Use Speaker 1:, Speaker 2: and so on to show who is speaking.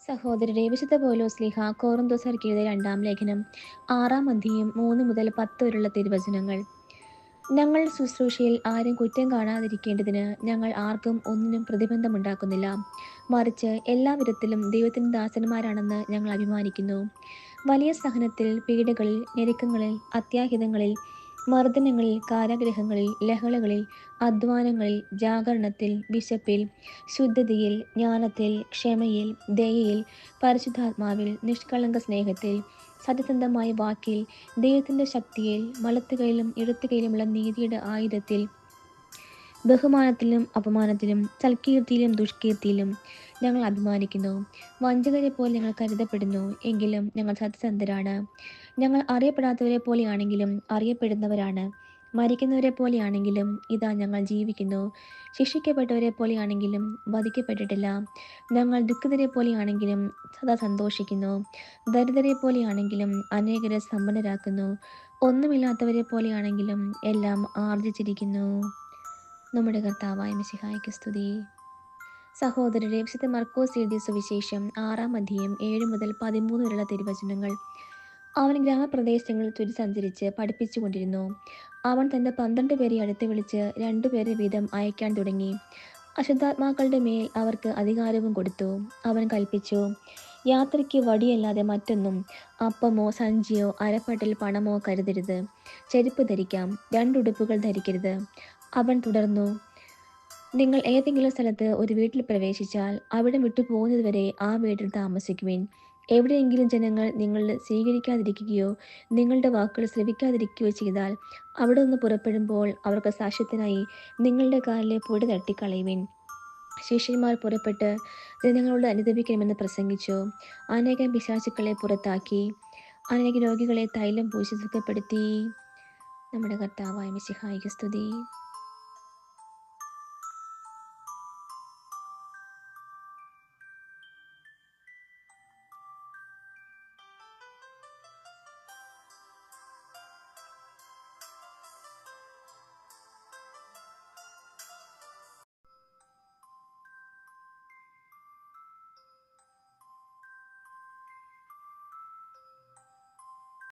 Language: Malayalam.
Speaker 1: സഹോദരരെ, വിശുദ്ധ പൗലോസ്ലീഹ കൊറിന്തോസർക്ക് എഴുതിയ രണ്ടാം ലേഖനം 6-ാം അധ്യായം 3 മുതൽ 10 വരെയുള്ള തിരുവചനങ്ങൾ. ഞങ്ങൾ ശുശ്രൂഷയിൽ ആരും കുറ്റം കാണാതിരിക്കേണ്ടതിന് ഞങ്ങൾ ആർക്കും ഒന്നിനും പ്രതിബന്ധമുണ്ടാക്കുന്നില്ല. മറിച്ച് എല്ലാ വിധത്തിലും ദൈവത്തിന്റെ ദാസന്മാരാണെന്ന് ഞങ്ങൾ അഭിമാനിക്കുന്നു. വലിയ സഹനത്തിൽ, പീഡകളിൽ, ഞെരുക്കങ്ങളിൽ, അത്യാഹിതങ്ങളിൽ, മർദ്ദനങ്ങളിൽ, കാരാഗൃഹങ്ങളിൽ, ലഹളകളിൽ, അധ്വാനങ്ങളിൽ, ജാഗരണത്തിൽ, വിശപ്പിൽ, ശുദ്ധതയിൽ, ജ്ഞാനത്തിൽ, ക്ഷമയിൽ, ദയയിൽ, പരിശുദ്ധാത്മാവിൽ, നിഷ്കളങ്ക സ്നേഹത്തിൽ, സത്യസന്ധമായ വാക്കിൽ, ദൈവത്തിന്റെ ശക്തിയിൽ, വലത്തുകൈയിലും ഇടത്തുകൈയിലുമുള്ള നീതിയുടെ ആയുധത്തിൽ, ബഹുമാനത്തിലും അപമാനത്തിലും, സൽകീർത്തിയിലും ദുഷ്കീർത്തിയിലും ഞങ്ങൾ അഭിമാനിക്കുന്നു. വഞ്ചകരെ പോലെ ഞങ്ങൾ കരുതപ്പെടുന്നു, എങ്കിലും ഞങ്ങൾ സത്യസന്ധരാണ്. ഞങ്ങൾ അറിയപ്പെടാത്തവരെ പോലെയാണെങ്കിലും അറിയപ്പെടുന്നവരാണ്. മരിക്കുന്നവരെ പോലെയാണെങ്കിലും ഇതാ ഞങ്ങൾ ജീവിക്കുന്നു. ശിക്ഷിക്കപ്പെട്ടവരെ പോലെയാണെങ്കിലും വധിക്കപ്പെട്ടിട്ടില്ല. ഞങ്ങൾ ദുഃഖിതരെ പോലെയാണെങ്കിലും സദാ സന്തോഷിക്കുന്നു. ദരിദ്രരെ പോലെയാണെങ്കിലും അനേകരെ സമ്പന്നരാക്കുന്നു. ഒന്നുമില്ലാത്തവരെ പോലെയാണെങ്കിലും എല്ലാം ആർജിച്ചിരിക്കുന്നു. നമ്മുടെ കർത്താവായ മിശിഹായ്ക്ക് സ്തുതി. സഹോദരരെ, വിശുദ്ധ മർക്കോസ് എഴുതിയ സുവിശേഷം 6-ാം അധ്യായം 7 മുതൽ 13 വരെയുള്ള തിരുവചനങ്ങൾ. അവൻ ഗ്രാമപ്രദേശങ്ങളിൽ തുരി സഞ്ചരിച്ച് പഠിപ്പിച്ചുകൊണ്ടിരുന്നു. അവൻ തന്റെ 12 പേരെ അടുത്ത് വിളിച്ച് 2 പേരെ വീതം അയക്കാൻ തുടങ്ങി. അശുദ്ധാത്മാക്കളുടെ മേൽ അവർക്ക് അധികാരവും കൊടുത്തു. അവൻ കൽപ്പിച്ചു, യാത്രയ്ക്ക് വടിയല്ലാതെ മറ്റൊന്നും, അപ്പമോ സഞ്ചിയോ അരപ്പട്ടിൽ പണമോ കരുതരുത്. ചെരുപ്പ് ധരിക്കാം, 2 ഉടുപ്പുകൾ ധരിക്കരുത്. അവൻ തുടർന്നു, നിങ്ങൾ ഏതെങ്കിലും സ്ഥലത്ത് ഒരു വീട്ടിൽ പ്രവേശിച്ചാൽ അവിടെ വിട്ടു പോകുന്നതുവരെ ആ വീട്ടിൽ താമസിക്കുവിൻ. എവിടെയെങ്കിലും ജനങ്ങൾ നിങ്ങളെ സ്വീകരിക്കാതിരിക്കുകയോ നിങ്ങളുടെ വാക്കുകൾ ശ്രവിക്കാതിരിക്കുകയോ ചെയ്താൽ അവിടെ നിന്ന് പുറപ്പെടുമ്പോൾ അവർക്ക് സാക്ഷ്യത്തിനായി നിങ്ങളുടെ കാലിലെ പൊടി തട്ടിക്കളയുവിൻ. ശിഷ്യന്മാർ പുറപ്പെട്ട് ജനങ്ങളോട് അനുദപിക്കണമെന്ന് പ്രസംഗിച്ചു. അനേകം പിശാചുക്കളെ പുറത്താക്കി അനേക രോഗികളെ തൈലം പൂശി സുഖപ്പെടുത്തി. നമ്മുടെ കർത്താവായ മിശിഹായ്ക്ക് സ്തുതി.